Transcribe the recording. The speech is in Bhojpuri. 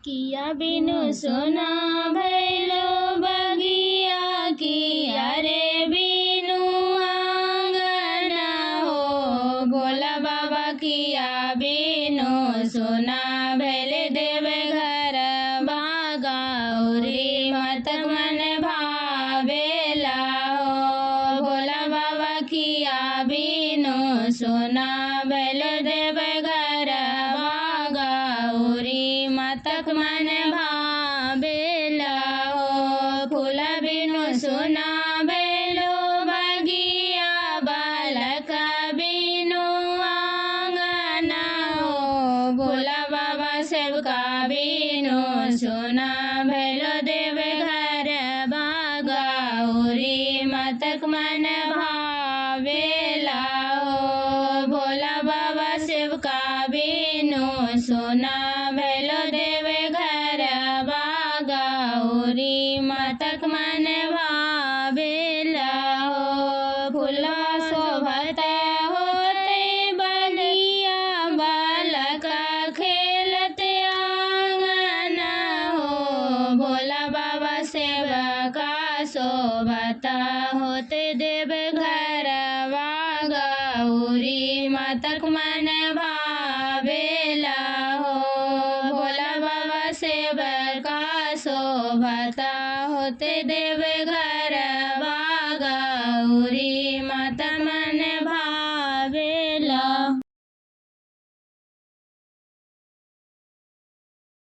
किया बिनु सोना भैलो बगिया, किया रे बिनु आंगना हो। भोला बाबा किया बिनु सोना भैले देव घर बागौरी मत मन भावेला हो। भोला बाबा किया बिनु सोना भैले देव घर बागौरी मतक मन भावेला हो। फूल बिनु सोना भैलो बगिया, बालक बिनु आंगना हो। भोला बाबा सेवका बिनु सोना भैलो देव घर बागौरी मतक मन भावेला हो। भोला बाबा सेवका बिनु सोना भैलो देव घर बागौरी मतक मन भावेला हो। फूला शोभत होते बगिया, बालक खेलत आंगना हो। भोला बाबा सेवका शोभत होते देव घर बागौरी मतक मन भावेला हो। भोला बाबा सेवका शोभत होते देव घर